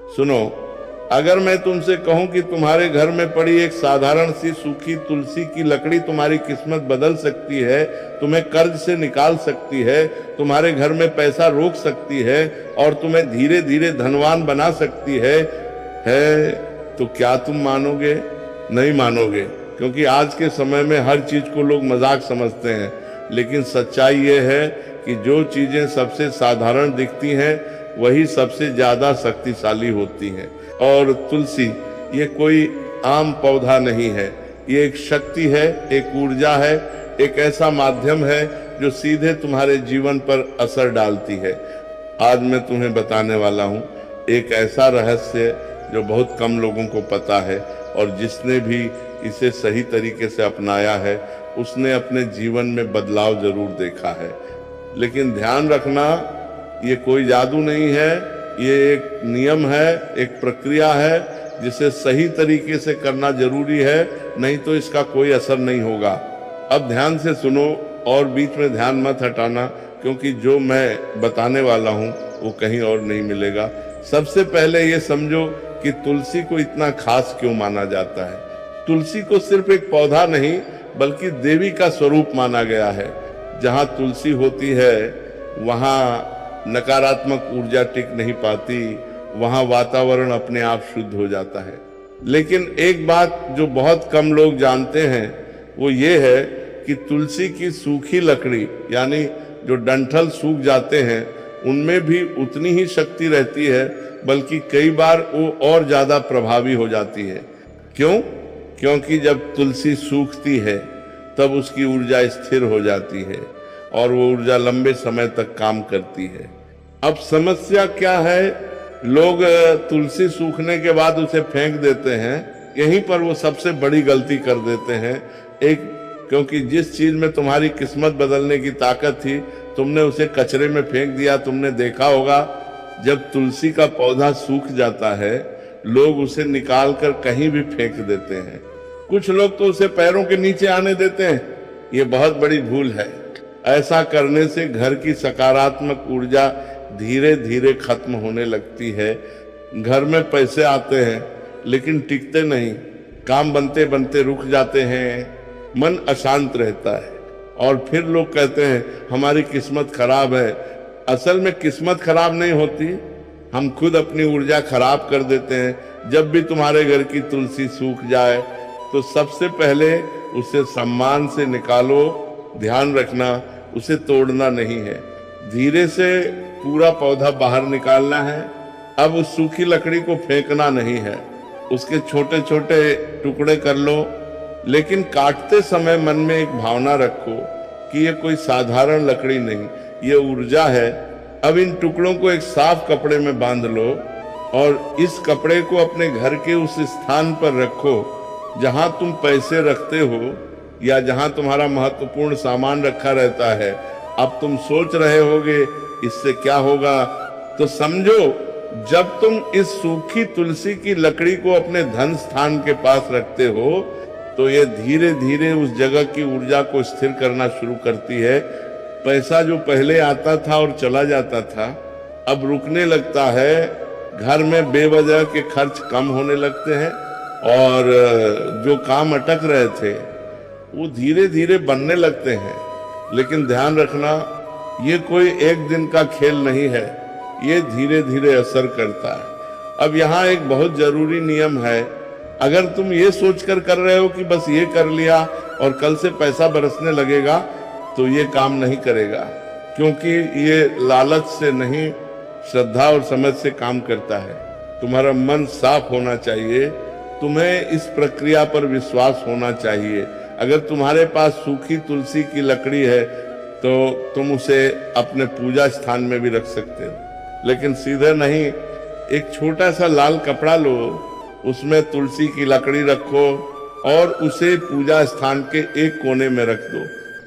सुनो, अगर मैं तुमसे कहूं कि तुम्हारे घर में पड़ी एक साधारण सी सूखी तुलसी की लकड़ी तुम्हारी किस्मत बदल सकती है, तुम्हें कर्ज से निकाल सकती है, तुम्हारे घर में पैसा रोक सकती है और तुम्हें धीरे धीरे धनवान बना सकती है, तो क्या तुम मानोगे? नहीं मानोगे, क्योंकि आज के समय में हर चीज को लोग मजाक समझते हैं। लेकिन सच्चाई ये है कि जो चीजें सबसे साधारण दिखती हैं वही सबसे ज्यादा शक्तिशाली होती हैं। और तुलसी ये कोई आम पौधा नहीं है, ये एक शक्ति है, एक ऊर्जा है, एक ऐसा माध्यम है जो सीधे तुम्हारे जीवन पर असर डालती है। आज मैं तुम्हें बताने वाला हूँ एक ऐसा रहस्य जो बहुत कम लोगों को पता है, और जिसने भी इसे सही तरीके से अपनाया है उसने अपने जीवन में बदलाव जरूर देखा है। लेकिन ध्यान रखना, ये कोई जादू नहीं है, ये एक नियम है, एक प्रक्रिया है जिसे सही तरीके से करना जरूरी है, नहीं तो इसका कोई असर नहीं होगा। अब ध्यान से सुनो और बीच में ध्यान मत हटाना, क्योंकि जो मैं बताने वाला हूँ वो कहीं और नहीं मिलेगा। सबसे पहले ये समझो कि तुलसी को इतना खास क्यों माना जाता है। तुलसी को सिर्फ एक पौधा नहीं बल्कि देवी का स्वरूप माना गया है। जहाँ तुलसी होती है वहाँ नकारात्मक ऊर्जा टिक नहीं पाती, वहाँ वातावरण अपने आप शुद्ध हो जाता है। लेकिन एक बात जो बहुत कम लोग जानते हैं वो ये है कि तुलसी की सूखी लकड़ी यानी जो डंठल सूख जाते हैं उनमें भी उतनी ही शक्ति रहती है, बल्कि कई बार वो और ज्यादा प्रभावी हो जाती है। क्यों? क्योंकि जब तुलसी सूखती है तब उसकी ऊर्जा स्थिर हो जाती है और वो ऊर्जा लंबे समय तक काम करती है। अब समस्या क्या है, लोग तुलसी सूखने के बाद उसे फेंक देते हैं। यहीं पर वो सबसे बड़ी गलती कर देते हैं। क्योंकि जिस चीज में तुम्हारी किस्मत बदलने की ताकत थी तुमने उसे कचरे में फेंक दिया। तुमने देखा होगा जब तुलसी का पौधा सूख जाता है लोग उसे निकाल कर कहीं भी फेंक देते हैं। कुछ लोग तो उसे पैरों के नीचे आने देते हैं। ये बहुत बड़ी भूल है। ऐसा करने से घर की सकारात्मक ऊर्जा धीरे धीरे खत्म होने लगती है। घर में पैसे आते हैं लेकिन टिकते नहीं, काम बनते बनते रुक जाते हैं, मन अशांत रहता है और फिर लोग कहते हैं हमारी किस्मत खराब है। असल में किस्मत खराब नहीं होती, हम खुद अपनी ऊर्जा खराब कर देते हैं। जब भी तुम्हारे घर की तुलसी सूख जाए तो सबसे पहले उसे सम्मान से निकालो। ध्यान रखना, उसे तोड़ना नहीं है, धीरे से पूरा पौधा बाहर निकालना है। अब उस सूखी लकड़ी को फेंकना नहीं है, उसके छोटे छोटे टुकड़े कर लो, लेकिन काटते समय मन में एक भावना रखो कि ये कोई साधारण लकड़ी नहीं, ये ऊर्जा है। अब इन टुकड़ों को एक साफ कपड़े में बांध लो और इस कपड़े को अपने घर के उस स्थान पर रखो जहां तुम पैसे रखते हो या जहां तुम्हारा महत्वपूर्ण सामान रखा रहता है। अब तुम सोच रहे होगे इससे क्या होगा, तो समझो जब तुम इस सूखी तुलसी की लकड़ी को अपने धन स्थान के पास रखते हो तो ये धीरे धीरे उस जगह की ऊर्जा को स्थिर करना शुरू करती है। पैसा जो पहले आता था और चला जाता था अब रुकने लगता है। घर में बेवजह के खर्च कम होने लगते हैं और जो काम अटक रहे थे वो धीरे धीरे बनने लगते हैं। लेकिन ध्यान रखना, ये कोई एक दिन का खेल नहीं है, ये धीरे धीरे असर करता है। अब यहाँ एक बहुत जरूरी नियम है। अगर तुम ये सोचकर कर रहे हो कि बस ये कर लिया और कल से पैसा बरसने लगेगा तो ये काम नहीं करेगा, क्योंकि ये लालच से नहीं, श्रद्धा और समझ से काम करता है। तुम्हारा मन साफ होना चाहिए, तुम्हें इस प्रक्रिया पर विश्वास होना चाहिए। अगर तुम्हारे पास सूखी तुलसी की लकड़ी है तो तुम उसे अपने पूजा स्थान में भी रख सकते हो, लेकिन सीधे नहीं। एक छोटा सा लाल कपड़ा लो, उसमें तुलसी की लकड़ी रखो और उसे पूजा स्थान के एक कोने में रख दो।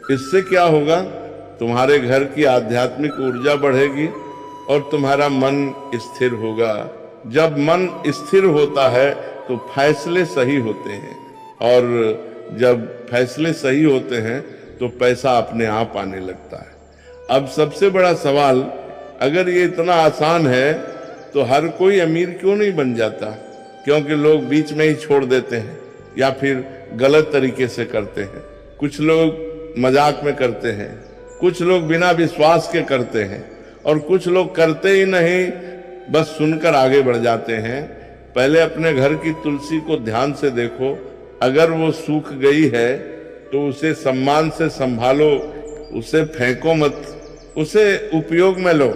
इससे क्या होगा, तुम्हारे घर की आध्यात्मिक ऊर्जा बढ़ेगी और तुम्हारा मन स्थिर होगा। जब मन स्थिर होता है तो फैसले सही होते हैं, और जब फैसले सही होते हैं तो पैसा अपने आप आने लगता है। अब सबसे बड़ा सवाल, अगर ये इतना आसान है तो हर कोई अमीर क्यों नहीं बन जाता? क्योंकि लोग बीच में ही छोड़ देते हैं या फिर गलत तरीके से करते हैं। कुछ लोग मजाक में करते हैं, कुछ लोग बिना विश्वास के करते हैं, और कुछ लोग करते ही नहीं, बस सुनकर आगे बढ़ जाते हैं। पहले अपने घर की तुलसी को ध्यान से देखो, अगर वो सूख गई है तो उसे सम्मान से संभालो, उसे फेंको मत, उसे उपयोग में लो,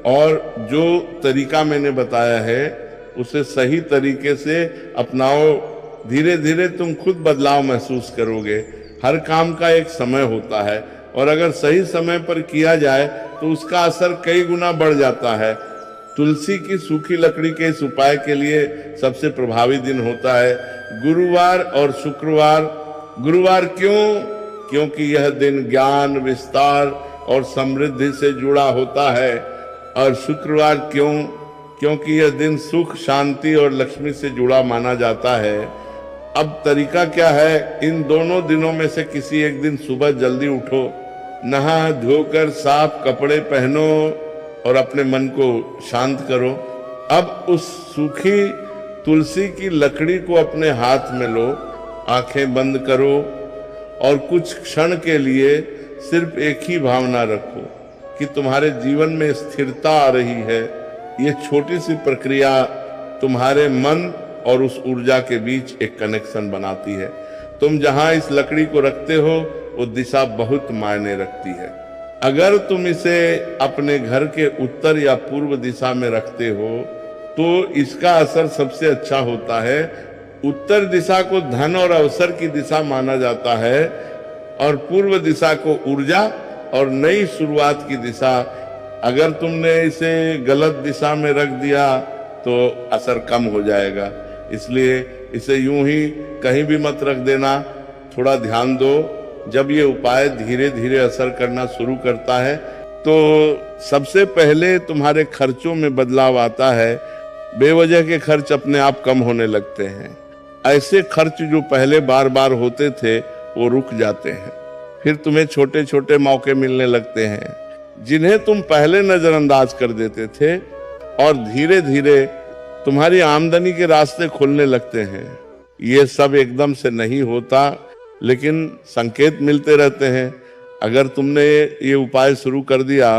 और जो तरीका मैंने बताया है उसे सही तरीके से अपनाओ। धीरे धीरे तुम खुद बदलाव महसूस करोगे। हर काम का एक समय होता है, और अगर सही समय पर किया जाए तो उसका असर कई गुना बढ़ जाता है। तुलसी की सूखी लकड़ी के इस उपाय के लिए सबसे प्रभावी दिन होता है गुरुवार और शुक्रवार। गुरुवार क्यों? क्योंकि यह दिन ज्ञान, विस्तार और समृद्धि से जुड़ा होता है। और शुक्रवार क्यों? क्योंकि यह दिन सुख, शांति और लक्ष्मी से जुड़ा माना जाता है। अब तरीका क्या है? इन दोनों दिनों में से किसी एक दिन सुबह जल्दी उठो, नहा धोकर साफ कपड़े पहनो और अपने मन को शांत करो। अब उस सूखी तुलसी की लकड़ी को अपने हाथ में लो, आंखें बंद करो और कुछ क्षण के लिए सिर्फ एक ही भावना रखो कि तुम्हारे जीवन में स्थिरता आ रही है। ये छोटी सी प्रक्रिया तुम्हारे मन और उस ऊर्जा के बीच एक कनेक्शन बनाती है। तुम जहां इस लकड़ी को रखते हो वो दिशा बहुत मायने रखती है। अगर तुम इसे अपने घर के उत्तर या पूर्व दिशा में रखते हो तो इसका असर सबसे अच्छा होता है। उत्तर दिशा को धन और अवसर की दिशा माना जाता है, और पूर्व दिशा को ऊर्जा और नई शुरुआत की दिशा। अगर तुमने इसे गलत दिशा में रख दिया तो असर कम हो जाएगा। इसलिए इसे यूं ही कहीं भी मत रख देना, थोड़ा ध्यान दो। जब ये उपाय धीरे धीरे असर करना शुरू करता है तो सबसे पहले तुम्हारे खर्चों में बदलाव आता है। बेवजह के खर्च अपने आप कम होने लगते हैं। ऐसे खर्च जो पहले बार बार होते थे वो रुक जाते हैं। फिर तुम्हें छोटे छोटे मौके मिलने लगते हैं जिन्हें तुम पहले नजरअंदाज कर देते थे, और धीरे धीरे तुम्हारी आमदनी के रास्ते खुलने लगते हैं। ये सब एकदम से नहीं होता, लेकिन संकेत मिलते रहते हैं। अगर तुमने ये उपाय शुरू कर दिया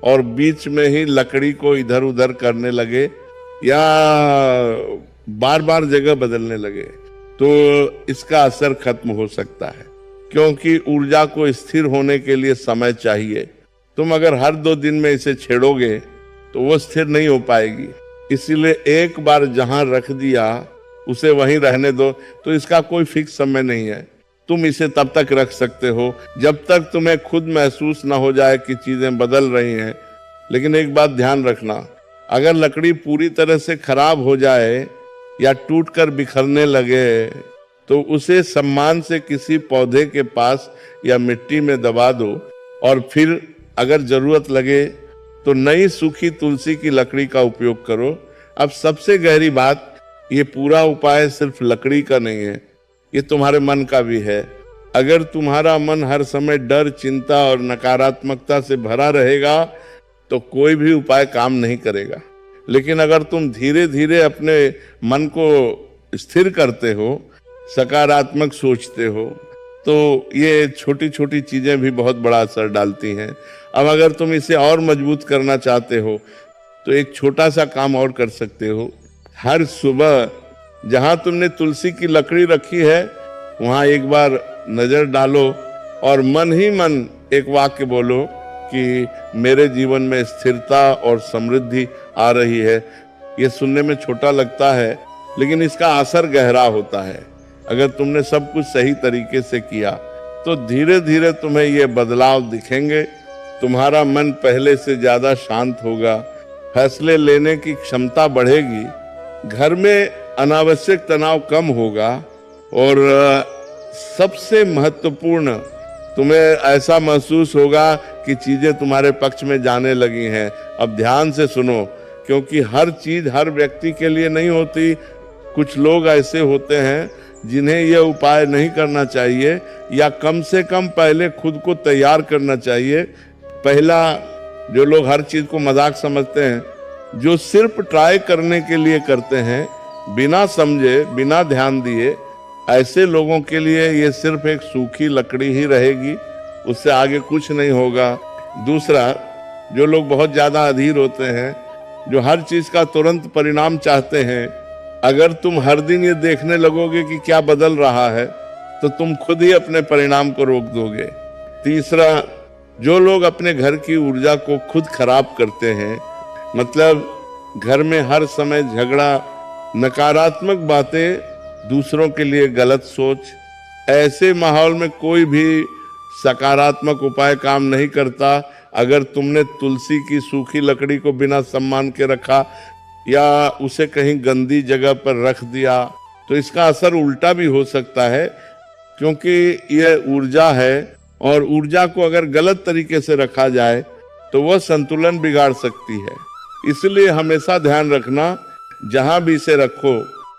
और बीच में ही लकड़ी को इधर उधर करने लगे या बार बार जगह बदलने लगे तो इसका असर खत्म हो सकता है, क्योंकि ऊर्जा को स्थिर होने के लिए समय चाहिए। तुम अगर हर 2 दिन में इसे छेड़ोगे तो वो स्थिर नहीं हो पाएगी। इसीलिए एक बार जहां रख दिया उसे वहीं रहने दो। तो इसका कोई फिक्स समय नहीं है। तुम इसे तब तक रख सकते हो जब तक तुम्हें खुद महसूस ना हो जाए कि चीजें बदल रही हैं। लेकिन एक बात ध्यान रखना, अगर लकड़ी पूरी तरह से खराब हो जाए या टूटकर बिखरने लगे तो उसे सम्मान से किसी पौधे के पास या मिट्टी में दबा दो, और फिर अगर जरूरत लगे तो नई सूखी तुलसी की लकड़ी का उपयोग करो। अब सबसे गहरी बात, ये पूरा उपाय सिर्फ लकड़ी का नहीं है, ये तुम्हारे मन का भी है। अगर तुम्हारा मन हर समय डर, चिंता और नकारात्मकता से भरा रहेगा तो कोई भी उपाय काम नहीं करेगा। लेकिन अगर तुम धीरे धीरे अपने मन को स्थिर करते हो, सकारात्मक सोचते हो, तो ये छोटी छोटी चीजें भी बहुत बड़ा असर डालती हैं। अब अगर तुम इसे और मजबूत करना चाहते हो तो एक छोटा सा काम और कर सकते हो। हर सुबह जहां तुमने तुलसी की लकड़ी रखी है वहां एक बार नजर डालो और मन ही मन एक वाक्य बोलो कि मेरे जीवन में स्थिरता और समृद्धि आ रही है। ये सुनने में छोटा लगता है, लेकिन इसका असर गहरा होता है। अगर तुमने सब कुछ सही तरीके से किया तो धीरे धीरे तुम्हें ये बदलाव दिखेंगे। तुम्हारा मन पहले से ज्यादा शांत होगा, फैसले लेने की क्षमता बढ़ेगी, घर में अनावश्यक तनाव कम होगा, और सबसे महत्वपूर्ण, तुम्हें ऐसा महसूस होगा कि चीजें तुम्हारे पक्ष में जाने लगी हैं। अब ध्यान से सुनो, क्योंकि हर चीज हर व्यक्ति के लिए नहीं होती। कुछ लोग ऐसे होते हैं जिन्हें यह उपाय नहीं करना चाहिए, या कम से कम पहले खुद को तैयार करना चाहिए। पहला, जो लोग हर चीज को मजाक समझते हैं, जो सिर्फ ट्राई करने के लिए करते हैं, बिना समझे, बिना ध्यान दिए, ऐसे लोगों के लिए ये सिर्फ एक सूखी लकड़ी ही रहेगी, उससे आगे कुछ नहीं होगा। दूसरा, जो लोग बहुत ज्यादा अधीर होते हैं, जो हर चीज का तुरंत परिणाम चाहते हैं, अगर तुम हर दिन ये देखने लगोगे कि क्या बदल रहा है, तो तुम खुद ही अपने परिणाम को रोक दोगे। तीसरा, जो लोग अपने घर की ऊर्जा को खुद खराब करते हैं, मतलब घर में हर समय झगड़ा, नकारात्मक बातें, दूसरों के लिए गलत सोच, ऐसे माहौल में कोई भी सकारात्मक उपाय काम नहीं करता। अगर तुमने तुलसी की सूखी लकड़ी को बिना सम्मान के रखा या उसे कहीं गंदी जगह पर रख दिया, तो इसका असर उल्टा भी हो सकता है, क्योंकि यह ऊर्जा है और ऊर्जा को अगर गलत तरीके से रखा जाए तो वह संतुलन बिगाड़ सकती है। इसलिए हमेशा ध्यान रखना, जहां भी इसे रखो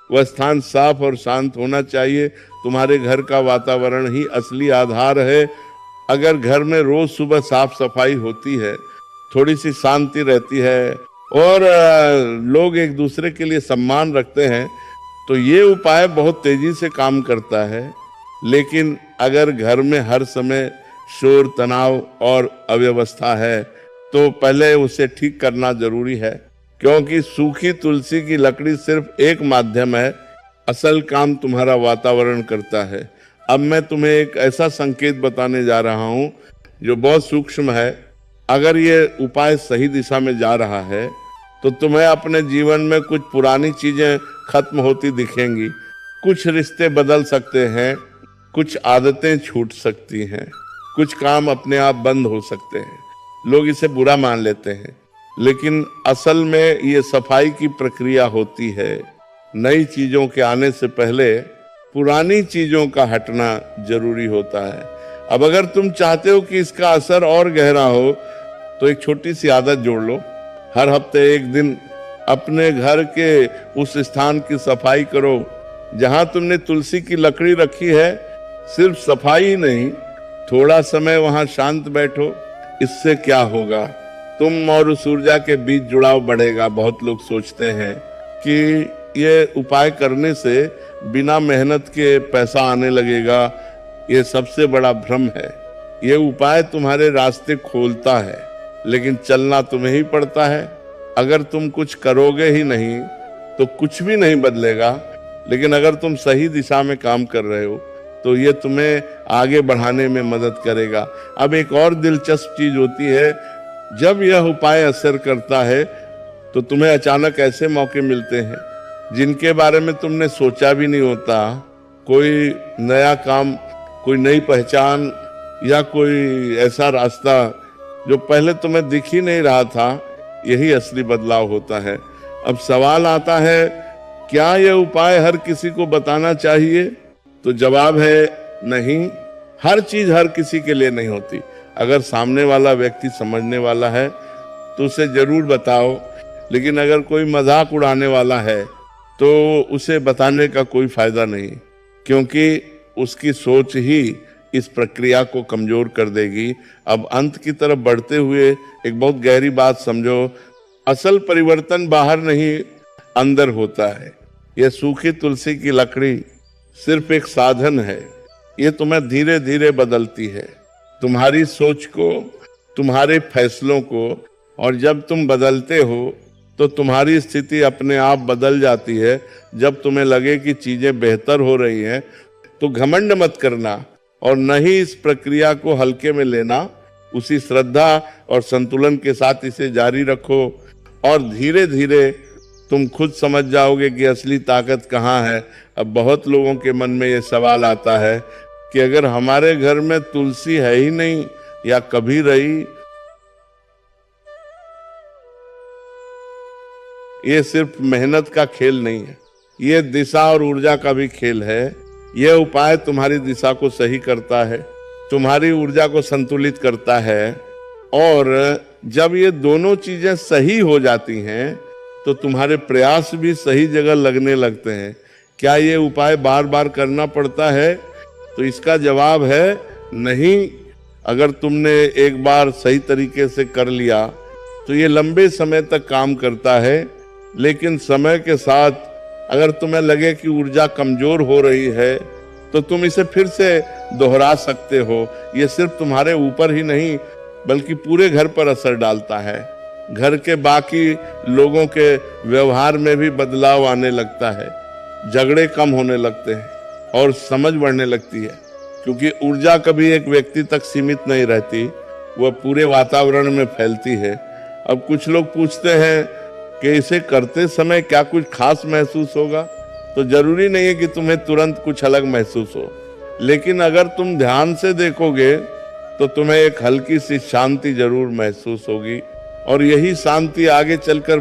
वह स्थान साफ और शांत होना चाहिए। तुम्हारे घर का वातावरण ही असली आधार है। अगर घर में रोज सुबह साफ सफाई होती है, थोड़ी सी शांति रहती है और लोग एक दूसरे के लिए सम्मान रखते हैं, तो ये उपाय बहुत तेजी से काम करता है। लेकिन अगर घर में हर समय शोर, तनाव और अव्यवस्था है, तो पहले उसे ठीक करना जरूरी है, क्योंकि सूखी तुलसी की लकड़ी सिर्फ एक माध्यम है, असल काम तुम्हारा वातावरण करता है। अब मैं तुम्हें एक ऐसा संकेत बताने जा रहा हूं जो बहुत सूक्ष्म है। अगर ये उपाय सही दिशा में जा रहा है, तो तुम्हें अपने जीवन में कुछ पुरानी चीजें खत्म होती दिखेंगी, कुछ रिश्ते बदल सकते हैं, कुछ आदतें छूट सकती हैं, कुछ काम अपने आप बंद हो सकते हैं। लोग इसे बुरा मान लेते हैं, लेकिन असल में ये सफाई की प्रक्रिया होती है। नई चीजों के आने से पहले पुरानी चीजों का हटना जरूरी होता है। अब अगर तुम चाहते हो कि इसका असर और गहरा हो, तो एक छोटी सी आदत जोड़ लो। हर हफ्ते एक दिन अपने घर के उस स्थान की सफाई करो जहां तुमने तुलसी की लकड़ी रखी है। सिर्फ सफाई ही नहीं, थोड़ा समय वहां शांत बैठो। इससे क्या होगा, तुम और उस ऊर्जा के बीच जुड़ाव बढ़ेगा। बहुत लोग सोचते हैं कि ये उपाय करने से बिना मेहनत के पैसा आने लगेगा। ये सबसे बड़ा भ्रम है। ये उपाय तुम्हारे रास्ते खोलता है, लेकिन चलना तुम्हें ही पड़ता है। अगर तुम कुछ करोगे ही नहीं तो कुछ भी नहीं बदलेगा, लेकिन अगर तुम सही दिशा में काम कर रहे हो तो ये तुम्हें आगे बढ़ाने में मदद करेगा। अब एक और दिलचस्प चीज होती है, जब यह उपाय असर करता है तो तुम्हें अचानक ऐसे मौके मिलते हैं जिनके बारे में तुमने सोचा भी नहीं होता। कोई नया काम, कोई नई पहचान या कोई ऐसा रास्ता जो पहले तुम्हें दिख ही नहीं रहा था, यही असली बदलाव होता है। अब सवाल आता है, क्या यह उपाय हर किसी को बताना चाहिए? तो जवाब है नहीं। हर चीज हर किसी के लिए नहीं होती। अगर सामने वाला व्यक्ति समझने वाला है तो उसे जरूर बताओ, लेकिन अगर कोई मजाक उड़ाने वाला है तो उसे बताने का कोई फायदा नहीं, क्योंकि उसकी सोच ही इस प्रक्रिया को कमजोर कर देगी। अब अंत की तरफ बढ़ते हुए एक बहुत गहरी बात समझो, असल परिवर्तन बाहर नहीं अंदर होता है। यह सूखी तुलसी की लकड़ी सिर्फ एक साधन है। ये तुम्हें धीरे धीरे बदलती है, तुम्हारी सोच को, तुम्हारे फैसलों को, और जब तुम बदलते हो तो तुम्हारी स्थिति अपने आप बदल जाती है। जब तुम्हें लगे कि चीजें बेहतर हो रही हैं तो घमंड मत करना और न ही इस प्रक्रिया को हल्के में लेना। उसी श्रद्धा और संतुलन के साथ इसे जारी रखो और धीरे धीरे तुम खुद समझ जाओगे कि असली ताकत कहाँ है। अब बहुत लोगों के मन में ये सवाल आता है कि अगर हमारे घर में तुलसी है ही नहीं या कभी रही, ये सिर्फ मेहनत का खेल नहीं है, ये दिशा और ऊर्जा का भी खेल है। यह उपाय तुम्हारी दिशा को सही करता है, तुम्हारी ऊर्जा को संतुलित करता है, और जब ये दोनों चीजें सही हो जाती हैं तो तुम्हारे प्रयास भी सही जगह लगने लगते हैं। क्या ये उपाय बार बार करना पड़ता है? तो इसका जवाब है नहीं। अगर तुमने एक बार सही तरीके से कर लिया तो तो ये लंबे समय तक काम करता है। लेकिन समय के साथ अगर तुम्हें लगे कि ऊर्जा कमजोर हो रही है तो तुम इसे फिर से दोहरा सकते हो। ये सिर्फ तुम्हारे ऊपर ही नहीं बल्कि पूरे घर पर असर डालता है। घर के बाकी लोगों के व्यवहार में भी बदलाव आने लगता है, झगड़े कम होने लगते हैं और समझ बढ़ने लगती है। क्योंकि ऊर्जा कभी एक व्यक्ति तक सीमित नहीं रहती, वह पूरे वातावरण में फैलती है। अब कुछ लोग पूछते हैं कि इसे करते समय क्या कुछ खास महसूस होगा? तो जरूरी नहीं है कि तुम्हें तुरंत कुछ अलग महसूस हो, लेकिन अगर तुम ध्यान से देखोगे तो तुम्हें एक हल्की सी शांति जरूर महसूस होगी और यही शांति आगे चलकर